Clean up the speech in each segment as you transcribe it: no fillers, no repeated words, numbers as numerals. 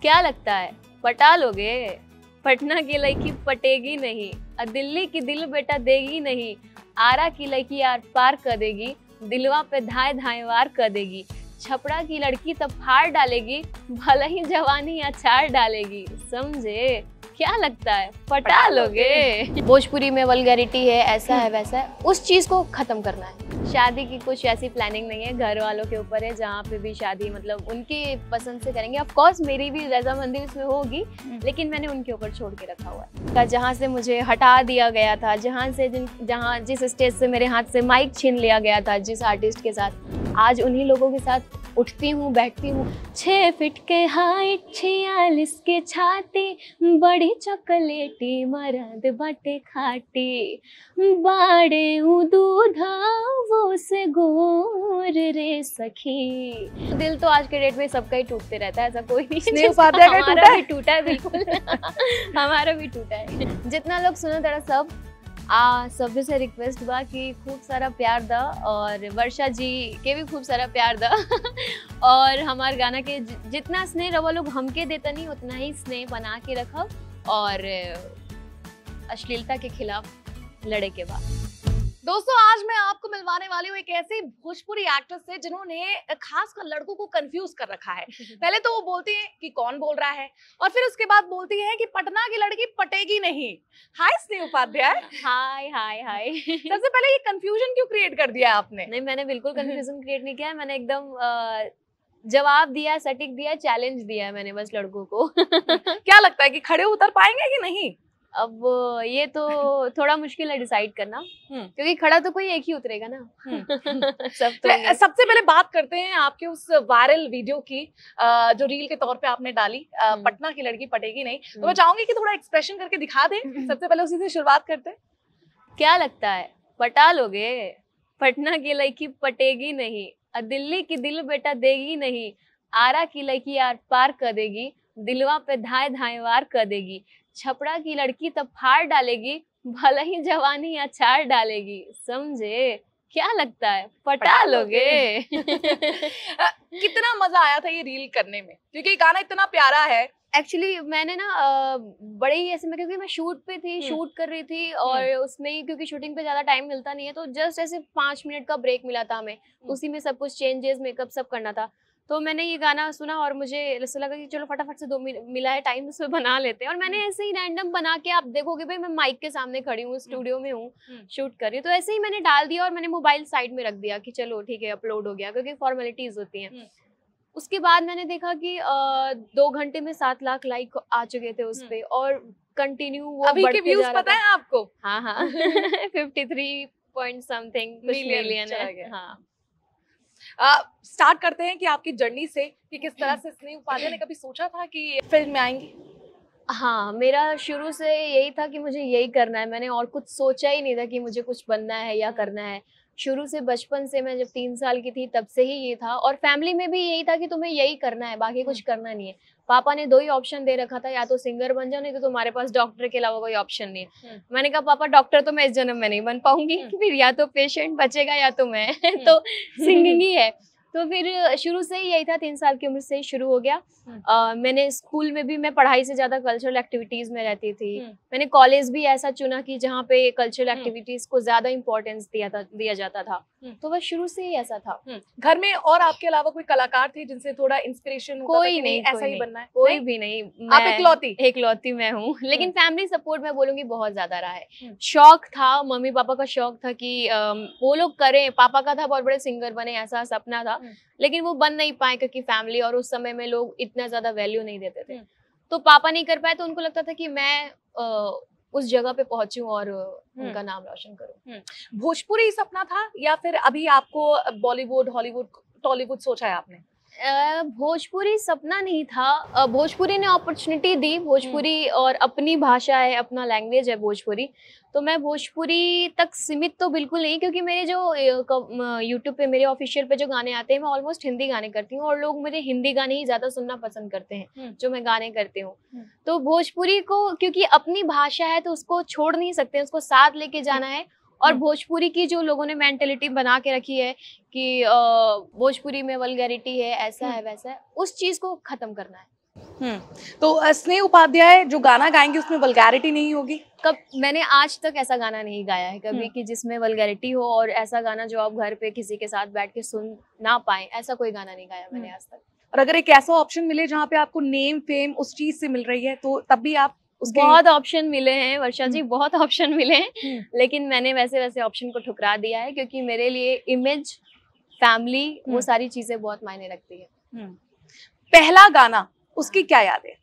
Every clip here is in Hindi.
क्या लगता है पटा लोगे? पटना की लड़की पटेगी नहीं, दिल्ली की दिल बेटा देगी नहीं, आरा की लड़की आर पार कर देगी, दिलवा पे धाए धाए वार कर देगी, छपड़ा की लड़की तब फाड़ डालेगी, भले ही जवानी अचार डालेगी। समझे? क्या लगता है पटा लोगे? भोजपुरी में वल्गैरिटी है, ऐसा है वैसा है, उस चीज को खत्म करना है। शादी की कुछ ऐसी प्लानिंग नहीं है, घर वालों के ऊपर है, जहाँ पे भी शादी मतलब उनकी पसंद से करेंगे। ऑफ कोर्स मेरी भी रजामंदी इसमें होगी, लेकिन मैंने उनके ऊपर छोड़ के रखा हुआ है। जहाँ से मुझे हटा दिया गया था, जहाँ जिस स्टेज से मेरे हाथ से माइक छीन लिया गया था, जिस आर्टिस्ट के साथ, आज उन्हीं लोगों के साथ उठती हूँ, बैठती हूँ। 6 फीट के हाइट, 46 के छाती, बड़ी चॉकलेटी मरद बाटे खाटी, बाड़े दूधा वो से गोर रे सखी। दिल तो आज के डेट में सबका ही टूटते रहता है, ऐसा कोई नहीं। स्नेह उपाध्याय का हमारा भी टूटा है, बिल्कुल। हमारा भी टूटा है। जितना लोग सुनो तेरा सब सभी से रिक्वेस्ट बा कि खूब सारा प्यार दा, और वर्षा जी के भी खूब सारा प्यार दा। और हमारे गाना के जितना स्नेह रवा लोग हमके देता नहीं, उतना ही स्नेह बना के रखब, और अश्लीलता के खिलाफ लड़े के बाद। दोस्तों, आज मैं आपको मिलवाने वाली हूँ एक ऐसी भोजपुरी एक्ट्रेस से जिन्होंने खासकर लड़कों को कंफ्यूज कर रखा है। पहले तो वो बोलती है कि कौन बोल रहा है, और फिर उसके बाद बोलती है कि पटना की लड़की पटेगी नहीं। हाय स्नेह उपाध्याय। हाय हाय हाय। सबसे पहले ये कंफ्यूजन क्यों क्रिएट कर दिया आपने? नहीं, मैंने बिल्कुल कंफ्यूजन क्रिएट नहीं किया है, मैंने एकदम जवाब दिया, सटीक दिया, चैलेंज दिया है मैंने बस लड़कों को। क्या लगता है कि खड़े उतर पाएंगे कि नहीं? अब ये तो थोड़ा मुश्किल है डिसाइड करना, क्योंकि खड़ा तो कोई एक ही उतरेगा ना। सबसे पहले बात करते हैं आपके उस वायरल वीडियो की, जो रील के तौर पे आपने डाली, पटना की लड़की पटेगी नहीं। तो मैं चाहूंगी कि थोड़ा एक्सप्रेशन करके दिखा दें। सबसे पहले उसी से शुरुआत करते हैं। क्या लगता है पटा लोगे? पटना की लड़की पटेगी नहीं, दिल्ली की दिल बेटा देगी नहीं, आरा की लड़की आर पार कर देगी, दिलवा पे धाए धाए वार कर देगी, छपड़ा की लड़की तब फाड़ डालेगी, भले ही जवानी अचार डालेगी। समझे? क्या लगता है पटा लोगे? कितना मजा आया था ये रील करने में, क्योंकि गाना इतना प्यारा है। एक्चुअली मैंने ना बड़े ही ऐसे में, क्योंकि मैं शूट पे थी, शूट कर रही थी, और उसमें ही क्योंकि शूटिंग पे ज्यादा टाइम मिलता नहीं है, तो जस्ट ऐसे 5 मिनट का ब्रेक मिला था हमें, उसी में सब कुछ चेंजेस, मेकअप सब करना था। तो मैंने ये गाना सुना और मुझे ऐसा लगा कि चलो फटाफट से 2 मिला है टाइम, उसमें बना लेते हैं। और मैंने ऐसे ही रैंडम बना के, आप देखोगे भाई मैं माइक के सामने खड़ी हूँ, स्टूडियो में हूँ, शूट कर रही हूँ, तो ऐसे ही मैंने डाल दिया और मैंने मोबाइल साइड में रख दिया कि चलो ठीक है, अपलोड हो गया, क्योंकि फॉर्मेलिटीज होती हैं। उसके बाद मैंने देखा कि 2 घंटे में 7 लाख लाइक आ चुके थे उस पे, और कंटिन्यू वो अभी के व्यूज पता है आपको? हाँ 53 पॉइंट समथिंग मिलियन है। हाँ, स्टार्ट करते हैं कि आपकी जर्नी से, कि किस तरह से स्नेह उपाध्याय ने कभी सोचा था कि फिल्म में आएंगी? हाँ, मेरा शुरू से यही था कि मुझे यही करना है, मैंने और कुछ सोचा ही नहीं था कि मुझे कुछ बनना है या करना है। शुरू से, बचपन से, मैं जब 3 साल की थी तब से ही ये था, और फैमिली में भी यही था कि तुम्हें यही करना है, बाकी कुछ करना नहीं है। पापा ने 2 ही ऑप्शन दे रखा था, या तो सिंगर बन जाओ, नहीं तो तुम्हारे पास डॉक्टर के अलावा कोई ऑप्शन नहीं है। मैंने कहा पापा डॉक्टर तो मैं इस जन्म में नहीं बन पाऊंगी, फिर या तो पेशेंट बचेगा या तो मैं। तो सिंगिंग ही है। तो फिर शुरू से ही यही था, 3 साल की उम्र से ही शुरू हो गया। मैंने स्कूल में भी, मैं पढ़ाई से ज्यादा कल्चरल एक्टिविटीज में रहती थी। मैंने कॉलेज भी ऐसा चुना कि जहाँ पे कल्चरल एक्टिविटीज को ज्यादा इम्पोर्टेंस दिया जाता था। तो बस शुरू से ही ऐसा था। घर में और आपके अलावा कोई कलाकार थे जिनसे थोड़ा इंस्पिरेशन होता था? कोई नहीं, ऐसा ही बनना है? कोई भी नहीं, आप इकलौती मैं हूँ। लेकिन फैमिली सपोर्ट मैं बोलूंगी बहुत ज्यादा रहा है। शौक था, मम्मी पापा का शौक था कि वो लोग करें, पापा का था बहुत बड़े सिंगर बने, ऐसा सपना था, लेकिन वो बन नहीं पाए क्योंकि फैमिली और उस समय में लोग इतना ज्यादा वैल्यू नहीं देते थे। तो पापा नहीं कर पाए, तो उनको लगता था कि मैं उस जगह पे पहुंचूं और उनका नाम रोशन करूं। भोजपुरी सपना था, या फिर अभी आपको बॉलीवुड, हॉलीवुड, टॉलीवुड सोचा है आपने? भोजपुरी सपना नहीं था, भोजपुरी ने अपॉर्चुनिटी दी। भोजपुरी और अपनी भाषा है, अपना लैंग्वेज है भोजपुरी, तो मैं भोजपुरी तक सीमित तो बिल्कुल नहीं, क्योंकि मेरे जो यूट्यूब पे मेरे ऑफिशियल पे जो गाने आते हैं, मैं ऑलमोस्ट हिंदी गाने करती हूँ, और लोग मेरे हिंदी गाने ही ज्यादा सुनना पसंद करते हैं जो मैं गाने करती हूँ। तो भोजपुरी को, क्योंकि अपनी भाषा है तो उसको छोड़ नहीं सकते, उसको साथ लेके जाना है। और भोजपुरी की जो लोगों ने मेंटेलिटी बना के रखी है कि भोजपुरी में वल्गैरिटी है, ऐसा है वैसा है, उस चीज को खत्म करना है। तो स्नेह उपाध्याय जो गाना गाएंगे उसमें वल्गैरिटी नहीं होगी? कब मैंने आज तक ऐसा गाना नहीं गाया है कभी कि जिसमें वल्गैरिटी हो, और ऐसा गाना जो आप घर पे किसी के साथ बैठ के सुन ना पाए, ऐसा कोई गाना नहीं गाया मैंने आज तक। और अगर एक ऐसा ऑप्शन मिले जहाँ पे आपको नेम फेम उस चीज से मिल रही है तो तब भी आप उसके... बहुत ऑप्शन मिले हैं वर्षा जी, बहुत ऑप्शन मिले हैं, लेकिन मैंने वैसे वैसे ऑप्शन को ठुकरा दिया है क्योंकि मेरे लिए इमेज, फैमिली, वो सारी चीजें बहुत मायने रखती है। पहला गाना, उसकी क्या याद है?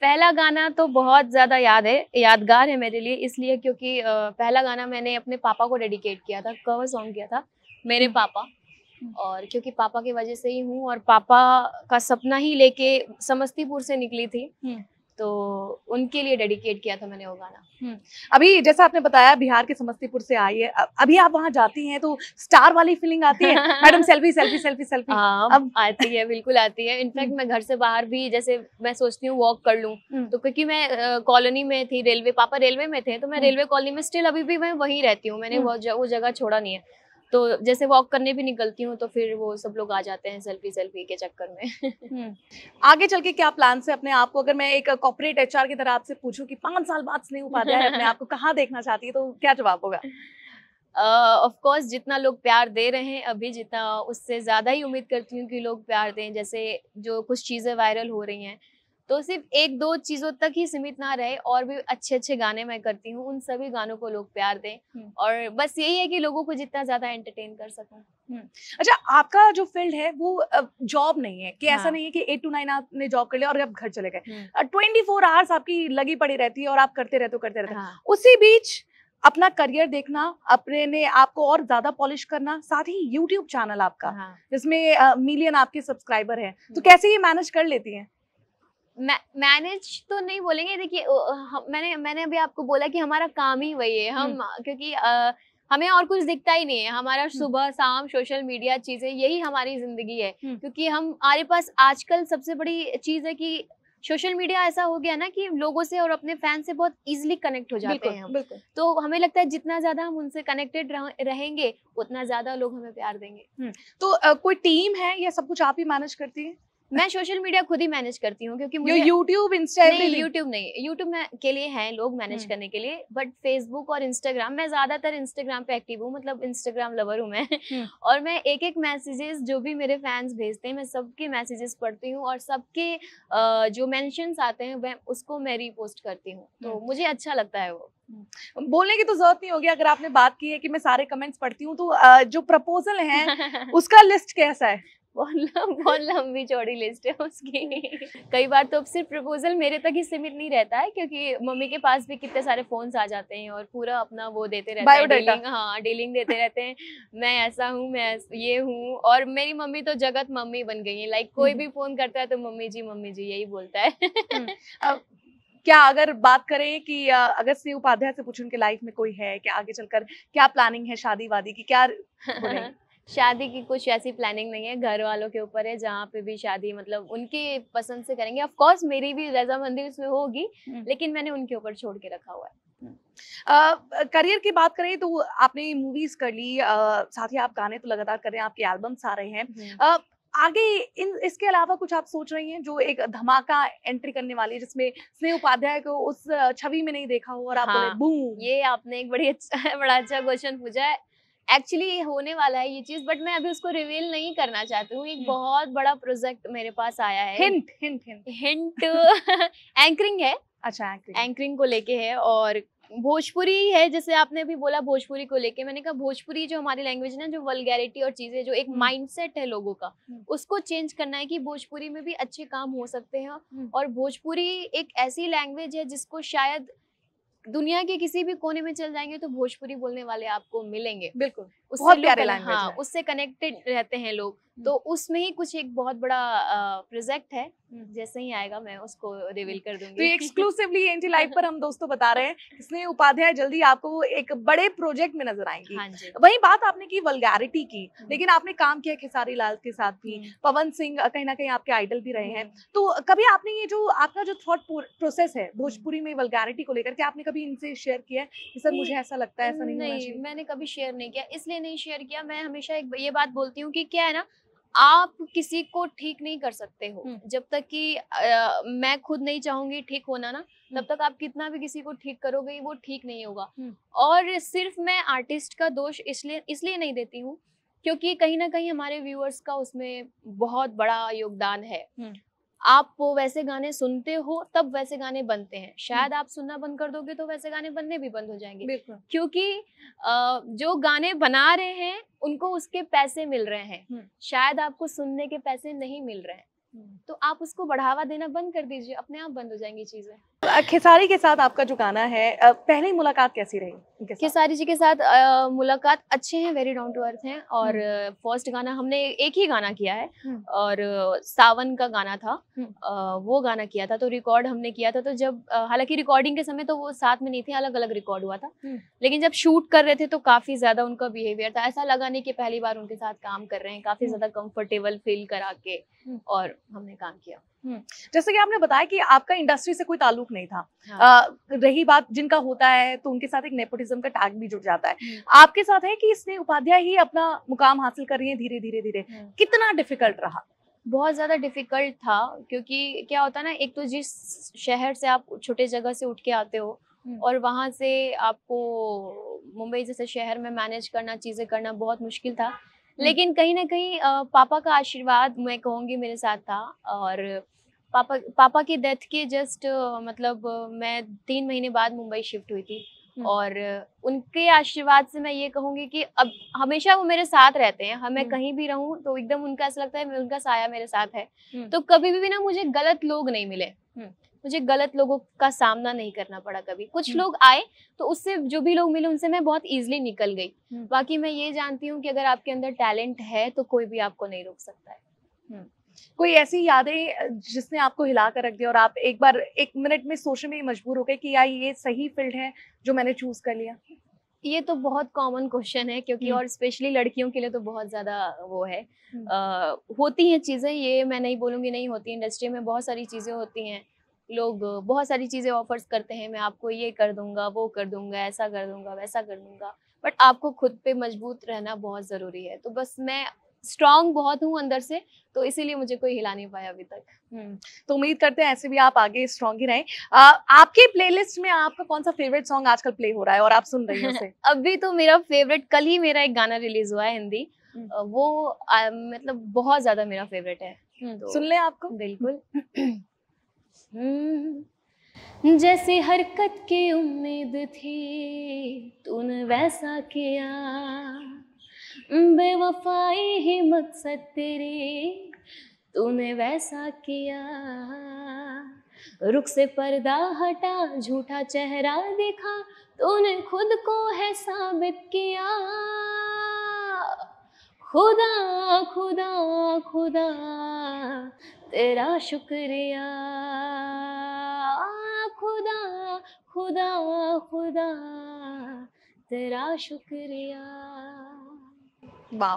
पहला गाना तो बहुत ज्यादा यादगार है मेरे लिए, इसलिए क्योंकि पहला गाना मैंने अपने पापा को डेडिकेट किया था, कवर सॉन्ग किया था, मेरे पापा। और क्योंकि पापा की वजह से ही हूँ, और पापा का सपना ही लेके समस्तीपुर से निकली थी, तो उनके लिए डेडिकेट किया था मैंने वो गाना। अभी जैसा आपने बताया बिहार के समस्तीपुर से आई है, अभी आप वहाँ जाती हैं तो स्टार वाली फीलिंग आती है? Madam selfie selfie selfie selfie. हाँ, अब आती है, बिल्कुल आती है। इनफैक्ट मैं घर से बाहर भी जैसे मैं सोचती हूँ वॉक कर लूँ, तो क्योंकि मैं कॉलोनी में थी, पापा रेलवे में थे, तो मैं रेलवे कॉलोनी में स्टिल अभी भी मैं वहीं रहती हूँ, मैंने वो जगह छोड़ा नहीं है। तो जैसे वॉक करने भी निकलती हूँ तो फिर वो सब लोग आ जाते हैं सेल्फी के चक्कर में। आगे चल के क्या प्लान है अपने आप को? अगर मैं एक कॉर्पोरेट एचआर की तरह आपसे पूछूं कि 5 साल बाद स्नेह उपाध्याय अपने आप को कहाँ देखना चाहती है, तो क्या जवाब होगा? ऑफ कोर्स जितना लोग प्यार दे रहे हैं अभी, जितना उससे ज्यादा ही उम्मीद करती हूँ कि लोग प्यार दें। जैसे जो कुछ चीजें वायरल हो रही हैं, तो सिर्फ 1-2 चीजों तक ही सीमित ना रहे, और भी अच्छे अच्छे गाने मैं करती हूँ, उन सभी गानों को लोग प्यार दें, और बस यही है कि लोगों को जितना ज्यादा एंटरटेन कर सकूं। अच्छा, आपका जो फील्ड है वो जॉब नहीं है कि ऐसा नहीं है कि 8 to 9 आपने जॉब कर लिया और आप घर चले गए। 24 आवर्स आपकी लगी पड़ी रहती है और आप करते रहते हो। उसी बीच अपना करियर देखना, अपने ने आपको और ज्यादा पॉलिश करना, साथ ही यूट्यूब चैनल आपका जिसमें मिलियन आपके सब्सक्राइबर हैं, तो कैसे ये मैनेज कर लेती हैं? मैनेज तो नहीं बोलेंगे, देखिए मैंने अभी आपको बोला कि हमारा काम ही वही है, हम क्योंकि हमें और कुछ दिखता ही नहीं है, हमारा सुबह शाम सोशल मीडिया चीजें, यही हमारी जिंदगी है। क्योंकि हमारे पास आजकल सबसे बड़ी चीज है कि सोशल मीडिया ऐसा हो गया ना कि लोगों से और अपने फैन से बहुत इजीली कनेक्ट हो जाते हैं हम। तो हमें लगता है जितना ज्यादा हम उनसे कनेक्टेड रहेंगे उतना ज्यादा लोग हमें प्यार देंगे। तो कोई टीम है या सब कुछ आप ही मैनेज करती है? मैं सोशल मीडिया खुद ही मैनेज करती हूँ, क्योंकि मुझे यूट्यूब, इंस्टा यूट्यूब में के लिए हैं लोग मैनेज करने के लिए, बट फेसबुक और इंस्टाग्राम, मैं ज्यादातर इंस्टाग्राम पे एक्टिव हूँ, मतलब इंस्टाग्राम लवर हूँ मैं। और मैं एक मैसेजेस जो भी मेरे फैंस भेजते हैं, मैं सबके मैसेजेस पढ़ती हूँ, और सबके जो मेंशंस आते हैं मैं उसको मैं रीपोस्ट करती हूँ, तो मुझे अच्छा लगता है वो। बोलने की तो जरूरत नहीं होगी, अगर आपने बात की है कि मैं सारे कमेंट्स पढ़ती हूँ, तो जो प्रपोजल है उसका लिस्ट कैसा है? बहुत लंबी चौड़ी लिस्ट है उसकी। कई बार तो सिर्फ प्रपोजल मेरे तक ही सीमित नहीं रहता है, क्योंकि मम्मी के पास भी कितने सारे फोन्स आ जाते हैं और पूरा अपना वो देते रहते हैं, डीलिंग देते रहते हैं, मैं ऐसा हूँ, मैं ये हूँ। और मेरी मम्मी तो जगत मम्मी बन गई है, लाइक कोई भी फोन करता है तो मम्मी जी यही बोलता है। क्या अगर बात करें कि अगर स्नेह उपाध्याय से पूछूं उनके लाइफ में कोई है क्या, आगे चलकर क्या प्लानिंग है, शादी वादी की क्या? शादी की कुछ ऐसी प्लानिंग नहीं है, घर वालों के ऊपर है, जहाँ पे भी शादी मतलब उनके पसंद से करेंगे। ऑफ कोर्स मेरी भी रजामंदी उसमें होगी, लेकिन मैंने उनके ऊपर छोड़ के रखा हुआ है। करियर की बात करें तो आपने मूवीज कर ली, साथ ही आप गाने तो लगातार कर रहे हैं, आपके एल्बम्स आ रहे हैं। आगे इसके अलावा कुछ आप सोच रही हैं जो एक धमाका एंट्री करने वाली है, जिसमें स्नेह उपाध्याय को उस छवि में नहीं देखा हो और आप बोले बूम? ये आपने एक बड़ा अच्छा क्वेश्चन पूछा है। एक्चुअली होने वाला है ये चीज, बट मैं अभी उसको रिवील नहीं करना चाहती हूँ। एक बहुत बड़ा प्रोजेक्ट मेरे पास आया है। हिंट एंकरिंग है। अच्छा, एंकरिंग को लेके है, और भोजपुरी है। जैसे आपने अभी बोला भोजपुरी को लेके, मैंने कहा भोजपुरी जो हमारी लैंग्वेज है ना, जो वल्गैरिटी और चीजें, जो एक माइंडसेट है लोगों का, उसको चेंज करना है कि भोजपुरी में भी अच्छे काम हो सकते हैं। और भोजपुरी एक ऐसी लैंग्वेज है जिसको शायद दुनिया के किसी भी कोने में चल जाएंगे तो भोजपुरी बोलने वाले आपको मिलेंगे। बिल्कुल, बहुत प्यारे लैंग्वेज है। उससे कनेक्टेड रहते हैं लोग, तो उसमें ही कुछ एक बहुत बड़ा प्रोजेक्ट है। जैसे ही आएगा मैं उसको रिवील कर दूंगी। तो एक्सक्लूसिवली एनटी लाइव पर हम दोस्तों बता रहे हैं, स्नेह उपाध्याय जल्दी आपको एक बड़े प्रोजेक्ट में नजर आएंगी। हाँ जी। वही बात आपने की वल्गैरिटी की, लेकिन आपने काम किया खेसारी लाल के साथ भी, पवन सिंह कहीं ना कहीं आपके आइडल भी रहे हैं। तो कभी आपने ये जो आपका जो थॉट प्रोसेस है भोजपुरी में वल्गैरिटी को लेकर, क्या आपने कभी इनसे शेयर किया है कि सर मुझे ऐसा लगता है, ऐसा नहीं होना चाहिए? मैंने कभी शेयर नहीं किया। इसलिए नहीं शेयर किया, मैं हमेशा ये बात बोलती हूँ कि क्या है ना, आप किसी को ठीक नहीं कर सकते हो जब तक कि मैं खुद नहीं चाहूंगी ठीक होना ना, तब तक आप कितना भी किसी को ठीक करोगे वो ठीक नहीं होगा। और सिर्फ मैं आर्टिस्ट का दोष इसलिए नहीं देती हूँ क्योंकि कहीं ना कहीं हमारे व्यूअर्स का उसमें बहुत बड़ा योगदान है। आप वो वैसे गाने सुनते हो तब वैसे गाने बनते हैं, शायद आप सुनना बंद कर दोगे तो वैसे गाने बनने भी बंद हो जाएंगे, क्योंकि जो गाने बना रहे हैं उनको उसके पैसे मिल रहे हैं, शायद आपको सुनने के पैसे नहीं मिल रहे हैं। तो आप उसको बढ़ावा देना बंद कर दीजिए, अपने आप बंद हो जाएंगी चीजें। खेसारी के साथ आपका जो गाना है, पहली मुलाकात कैसी रही? खेसारी जी के साथ मुलाकात अच्छे हैं, वेरी डाउन टू अर्थ हैं। और फर्स्ट गाना हमने एक ही गाना किया है और सावन का गाना था, वो गाना किया था, तो रिकॉर्ड हमने किया था। तो जब हालांकि रिकॉर्डिंग के समय तो वो साथ में नहीं थे, अलग अलग रिकॉर्ड हुआ था, लेकिन जब शूट कर रहे थे तो काफी ज्यादा उनका बिहेवियर था, ऐसा लगा नहीं कि पहली बार उनके साथ काम कर रहे हैं, काफी ज्यादा कंफर्टेबल फील करा के और हमने काम किया। जैसे कि आपने बताया कि आपका इंडस्ट्री से कोई ताल्लुक नहीं था। हाँ। रही बात जिनका होता है तो उनके साथ एक नेपोटिज्म का टैग भी जुड़ जाता है, आपके साथ है कि स्नेह उपाध्याय ही अपना मुकाम हासिल कर रही है धीरे धीरे धीरे, कितना डिफिकल्ट रहा? बहुत ज्यादा डिफिकल्ट था, क्योंकि क्या होता है ना, एक तो जिस शहर से आप छोटे जगह से उठ के आते हो और वहां से आपको मुंबई जैसे शहर में मैनेज करना, चीजें करना बहुत मुश्किल था। लेकिन कहीं ना कहीं पापा का आशीर्वाद मैं कहूँगी मेरे साथ था। और पापा की डेथ के जस्ट मतलब मैं 3 महीने बाद मुंबई शिफ्ट हुई थी, और उनके आशीर्वाद से मैं ये कहूँगी कि अब हमेशा वो मेरे साथ रहते हैं। मैं कहीं भी रहूँ तो एकदम उनका ऐसा लगता है उनका साया मेरे साथ है। तो कभी भी ना मुझे गलत लोग नहीं मिले, मुझे गलत लोगों का सामना नहीं करना पड़ा कभी। कुछ लोग आए तो उससे जो भी लोग मिले उनसे मैं बहुत इजीली निकल गई। बाकी मैं ये जानती हूँ कि अगर आपके अंदर टैलेंट है तो कोई भी आपको नहीं रोक सकता है। कोई ऐसी यादें जिसने आपको हिला कर रख दिया और आप एक बार 1 मिनट में सोचने में मजबूर हो गए कि यार ये सही फील्ड है जो मैंने चूज कर लिया? ये तो बहुत कॉमन क्वेश्चन है, क्योंकि और स्पेशली लड़कियों के लिए तो बहुत ज्यादा वो है। होती हैं चीजें, ये मैं नहीं बोलूंगी नहीं होती, इंडस्ट्री में बहुत सारी चीजें होती हैं, लोग बहुत सारी चीजें ऑफर्स करते हैं, मैं आपको ये कर दूंगा, वो कर दूंगा, ऐसा कर दूंगा, वैसा कर दूंगा, बट आपको खुद पे मजबूत रहना बहुत जरूरी है। तो बस मैं स्ट्रांग बहुत हूँ अंदर से, तो इसीलिए मुझे कोई हिला नहीं पाया अभी तक। तो उम्मीद करते हैं ऐसे भी आप आगे स्ट्रांग ही रहें। आपके प्लेलिस्ट में आपका कौन सा फेवरेट सॉन्ग आजकल प्ले हो रहा है और आप सुन रही हैं उसे? अभी तो मेरा फेवरेट, कल ही मेरा एक गाना रिलीज हुआ है हिंदी, वो मतलब बहुत ज्यादा मेरा फेवरेट है, तो सुन लें आपको? बिल्कुल। जैसी हरकत की उम्मीद थी तूने वैसा किया, बेवफाई ही मकसद तेरी तूने वैसा किया, रुख से पर्दा हटा झूठा चेहरा दिखा तूने खुद को है साबित किया, खुदा खुदा खुदा तेरा शुक्रिया, खुदा खुदा खुदा तेरा शुक्रिया। वाह,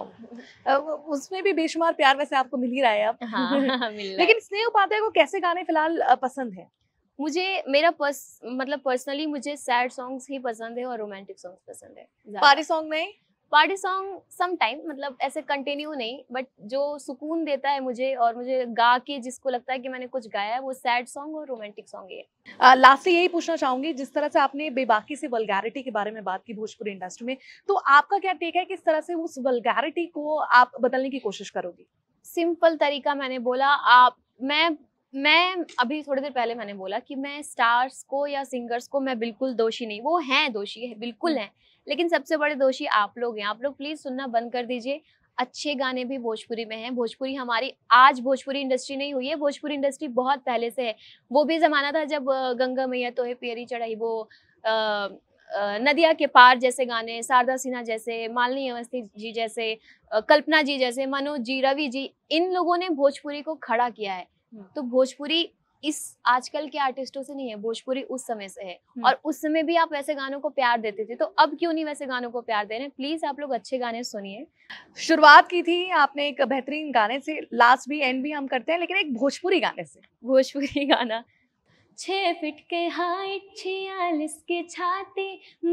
उसमें भी बेशुमार प्यार वैसे आपको मिल ही रहा है अब। हाँ, मिल रहा है। लेकिन स्नेह उपाध्याय को कैसे गाने फिलहाल पसंद है? मुझे मेरा मतलब पर्सनली मुझे सैड सॉन्ग्स ही पसंद है और रोमांटिक सॉन्ग्स पसंद है। पार्टी सॉन्ग नहीं? पार्टी सॉन्ग सम टाइम, मतलब ऐसे कंटिन्यू नहीं, बट जो सुकून देता है मुझे और मुझे गा के जिसको लगता है कि मैंने कुछ गाया है, वो सैड सॉन्ग और रोमांटिक सॉन्ग है। लास्टली यही पूछना चाहूंगी, जिस तरह से आपने बेबाकी से वल्गैरिटी के बारे में बात की भोजपुरी इंडस्ट्री में, तो आपका क्या टेक है, किस तरह से उस वल्गैरिटी को आप बदलने की कोशिश करोगी? सिंपल तरीका मैंने बोला, मैं अभी थोड़ी देर पहले मैंने बोला कि मैं स्टार्स को या सिंगर्स को मैं बिल्कुल दोषी नहीं, वो हैं दोषी है, बिल्कुल हैं, लेकिन सबसे बड़े दोषी आप लोग हैं। आप लोग प्लीज सुनना बंद कर दीजिए। अच्छे गाने भी भोजपुरी में हैं। भोजपुरी हमारी आज भोजपुरी इंडस्ट्री नहीं हुई है, भोजपुरी इंडस्ट्री बहुत पहले से है। वो भी जमाना था जब गंगा मैया तो है पियरी चढ़ाई, वो नदिया के पार जैसे गाने, शारदा सिन्हा जैसे, मालिनी अवस्थी जी जैसे, कल्पना जी जैसे, मनोज जी, रवि जी, इन लोगों ने भोजपुरी को खड़ा किया है। तो भोजपुरी इस आजकल के आर्टिस्टों से नहीं है, भोजपुरी उस समय से है, और उस समय भी आप वैसे गानों को प्यार देते थे, तो अब क्यों नहीं वैसे गानों को प्यार दे रहे हैं? प्लीज आप लोग अच्छे गाने सुनिए। शुरुआत की थी आपने एक बेहतरीन गाने से, लास्ट भी एंड भी हम करते हैं, लेकिन एक भोजपुरी गाने से। भोजपुरी गाना 6 फीट के हाइट 46 के छाती,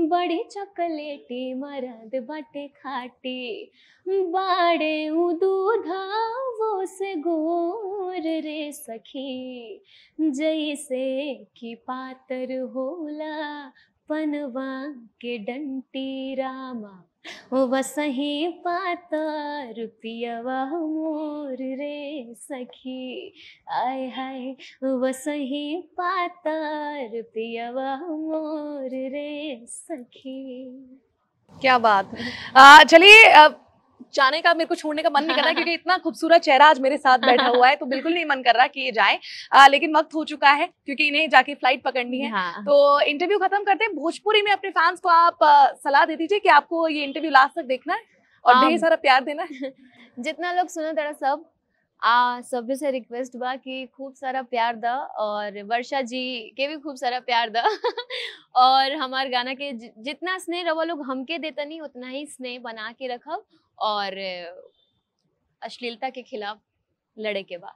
बड़ी चॉकलेटी मरद बाटे खाटी, बाड़े उ दूधा वो से गोर रे सखी, जैसे कि पातर होला पनवा के डंटी रामा, वसही पातर पियवा मोर रे सखी, आय हाय वसही पातर पियवा मोर रे सखी। क्या बात। चलिए जाने का मेरे को छोड़ने का मन नहीं कर रहा क्योंकि इतना खूबसूरत चेहरा आज मेरे साथ बैठा हुआ है, तो बिल्कुल नहीं मन कर रहा कि ये जाए, लेकिन वक्त हो चुका है क्योंकि इन्हें जाके फ्लाइट पकड़नी है। हाँ। तो इंटरव्यू खत्म करते हैं। भोजपुरी में अपने फैंस को आप सलाह दे दीजिए कि आपको ये इंटरव्यू लास्ट तक देखना है और ढेर सारा प्यार देना है। जितना लोग सुनो तेरा सब सभी से रिक्वेस्ट बा कि खूब सारा प्यार द, और वर्षा जी के भी खूब सारा प्यार द और हमारे गाना के जितना स्नेह रवा लोग हमके देता नहीं उतना ही स्नेह बना के रखब, और अश्लीलता के खिलाफ लड़े के बाद।